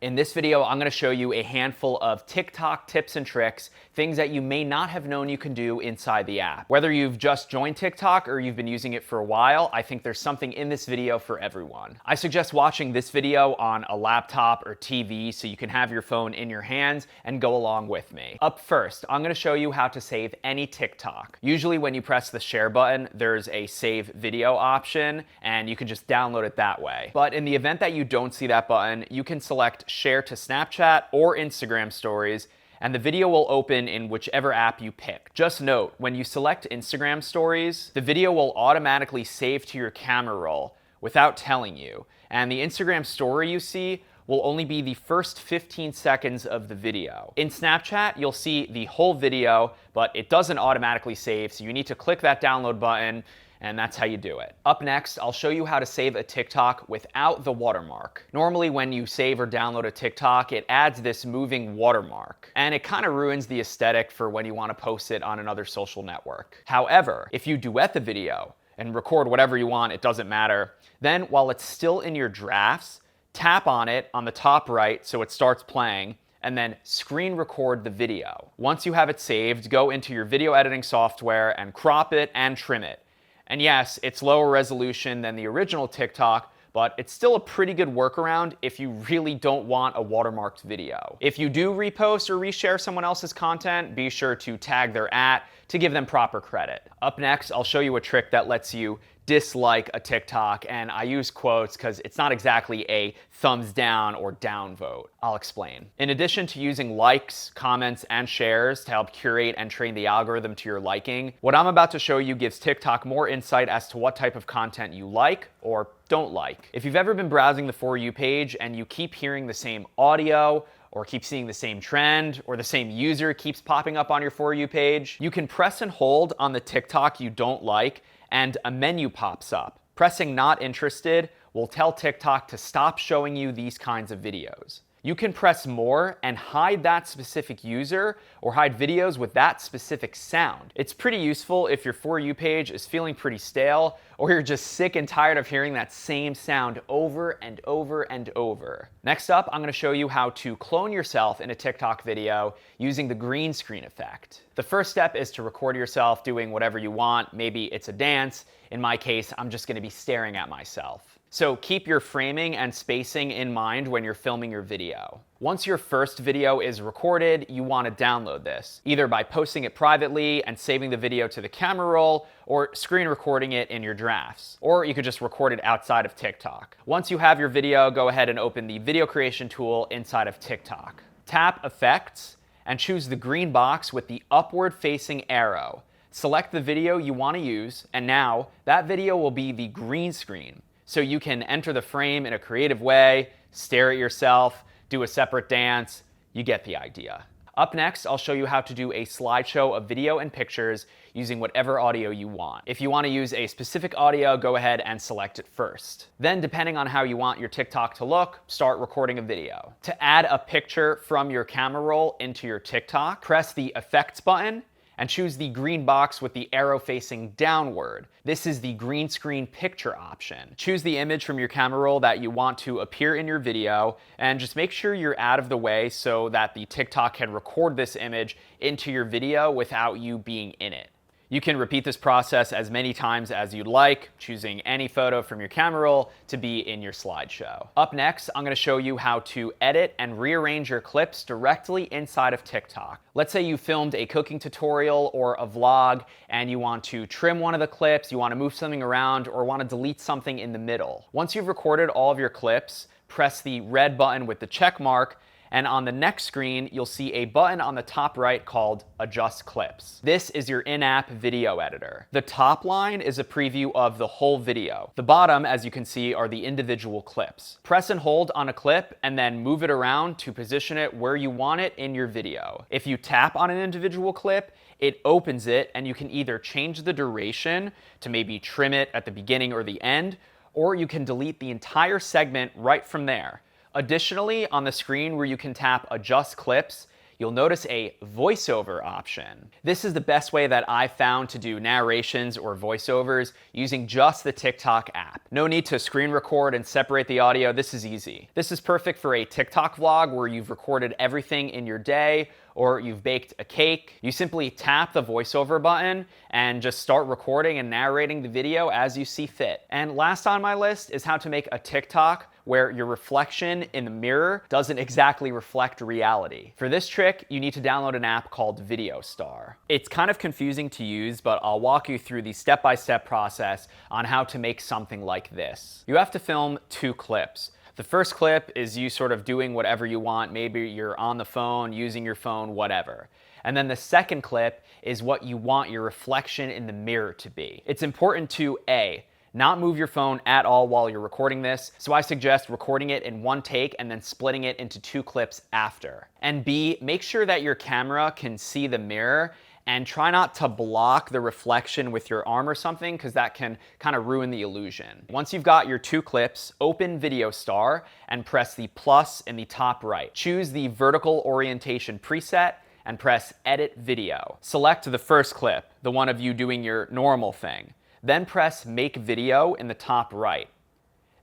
In this video, I'm going to show you a handful of TikTok tips and tricks, things that you may not have known you can do inside the app. Whether you've just joined TikTok or you've been using it for a while, I think there's something in this video for everyone. I suggest watching this video on a laptop or TV so you can have your phone in your hands and go along with me. Up first, I'm going to show you how to save any TikTok. Usually when you press the share button, there's a save video option and you can just download it that way. But in the event that you don't see that button, you can select share to Snapchat or Instagram stories, and the video will open in whichever app you pick. Just note, when you select Instagram stories, the video will automatically save to your camera roll without telling you, and the Instagram story you see will only be the first 15 seconds of the video. In Snapchat, you'll see the whole video, but it doesn't automatically save, so you need to click that download button, and that's how you do it. Up next, I'll show you how to save a TikTok without the watermark. Normally, when you save or download a TikTok, it adds this moving watermark, and it kind of ruins the aesthetic for when you want to post it on another social network. However, if you duet the video and record whatever you want, it doesn't matter, then while it's still in your drafts, tap on it on the top right so it starts playing, and then screen record the video. Once you have it saved, go into your video editing software and crop it and trim it. And yes, it's lower resolution than the original TikTok, but it's still a pretty good workaround if you really don't want a watermarked video. If you do repost or reshare someone else's content, be sure to tag their @ to give them proper credit. Up next, I'll show you a trick that lets you dislike a TikTok, and I use quotes because it's not exactly a thumbs down or down vote. I'll explain. In addition to using likes, comments, and shares to help curate and train the algorithm to your liking, what I'm about to show you gives TikTok more insight as to what type of content you like or don't like. If you've ever been browsing the For You page and you keep hearing the same audio, or keep seeing the same trend, or the same user keeps popping up on your For You page, you can press and hold on the TikTok you don't like, and a menu pops up. Pressing Not Interested will tell TikTok to stop showing you these kinds of videos. You can press More and hide that specific user or hide videos with that specific sound. It's pretty useful if your For You page is feeling pretty stale or you're just sick and tired of hearing that same sound over and over and over. Next up, I'm going to show you how to clone yourself in a TikTok video using the green screen effect. The first step is to record yourself doing whatever you want. Maybe it's a dance. In my case, I'm just going to be staring at myself. So keep your framing and spacing in mind when you're filming your video. Once your first video is recorded, you want to download this, either by posting it privately and saving the video to the camera roll, or screen recording it in your drafts. Or you could just record it outside of TikTok. Once you have your video, go ahead and open the video creation tool inside of TikTok. Tap Effects and choose the green box with the upward facing arrow. Select the video you want to use, and now that video will be the green screen. So you can enter the frame in a creative way, stare at yourself, do a separate dance. You get the idea. Up next, I'll show you how to do a slideshow of video and pictures using whatever audio you want. If you want to use a specific audio, go ahead and select it first. Then, depending on how you want your TikTok to look, start recording a video. To add a picture from your camera roll into your TikTok, press the Effects button and choose the green box with the arrow facing downward. This is the green screen picture option. Choose the image from your camera roll that you want to appear in your video, and just make sure you're out of the way so that the TikTok can record this image into your video without you being in it. You can repeat this process as many times as you'd like, choosing any photo from your camera roll to be in your slideshow. Up next, I'm going to show you how to edit and rearrange your clips directly inside of TikTok. Let's say you filmed a cooking tutorial or a vlog and you want to trim one of the clips, you want to move something around, or want to delete something in the middle. Once you've recorded all of your clips, press the red button with the check mark, and on the next screen, you'll see a button on the top right called Adjust Clips. This is your in-app video editor. The top line is a preview of the whole video. The bottom, as you can see, are the individual clips. Press and hold on a clip and then move it around to position it where you want it in your video. If you tap on an individual clip, it opens it, and you can either change the duration to maybe trim it at the beginning or the end, or you can delete the entire segment right from there. Additionally, on the screen where you can tap Adjust Clips, you'll notice a voiceover option. This is the best way that I've found to do narrations or voiceovers using just the TikTok app. No need to screen record and separate the audio. This is easy. This is perfect for a TikTok vlog where you've recorded everything in your day, or you've baked a cake. You simply tap the voiceover button and just start recording and narrating the video as you see fit. And last on my list is how to make a TikTok where your reflection in the mirror doesn't exactly reflect reality. For this trick, you need to download an app called Video Star. It's kind of confusing to use, but I'll walk you through the step-by-step process on how to make something like this. You have to film 2 clips. The first clip is you sort of doing whatever you want. Maybe you're on the phone, using your phone, whatever. And then the second clip is what you want your reflection in the mirror to be. It's important to A, not move your phone at all while you're recording this, so I suggest recording it in 1 take and then splitting it into 2 clips after. And B, make sure that your camera can see the mirror and try not to block the reflection with your arm or something, because that can kind of ruin the illusion. Once you've got your 2 clips, open Video Star and press the plus in the top right. Choose the vertical orientation preset and press Edit Video. Select the first clip, the one of you doing your normal thing. Then press Make Video in the top right.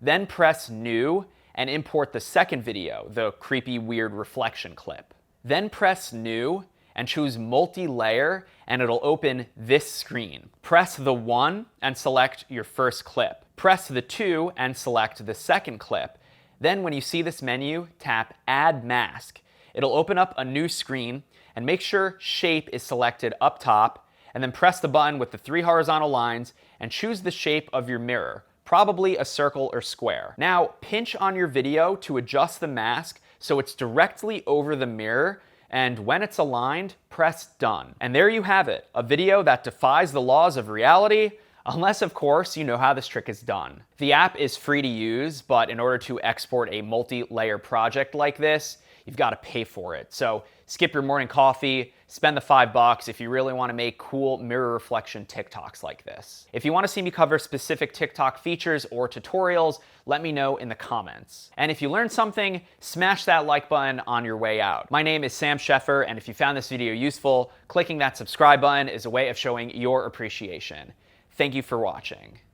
Then press New and import the second video, the creepy, weird reflection clip. Then press New and choose multi-layer, and it'll open this screen. Press the 1 and select your first clip. Press the 2 and select the second clip. Then when you see this menu, tap Add Mask. It'll open up a new screen, and make sure Shape is selected up top, and then press the button with the 3 horizontal lines and choose the shape of your mirror, probably a circle or square. Now pinch on your video to adjust the mask so it's directly over the mirror, and when it's aligned, press Done. And there you have it, a video that defies the laws of reality, unless of course you know how this trick is done. The app is free to use, but in order to export a multi-layer project like this, you've got to pay for it. So skip your morning coffee, spend the $5 if you really want to make cool mirror reflection TikToks like this. If you want to see me cover specific TikTok features or tutorials, let me know in the comments. And if you learned something, smash that like button on your way out. My name is Sam Sheffer, and if you found this video useful, clicking that subscribe button is a way of showing your appreciation. Thank you for watching.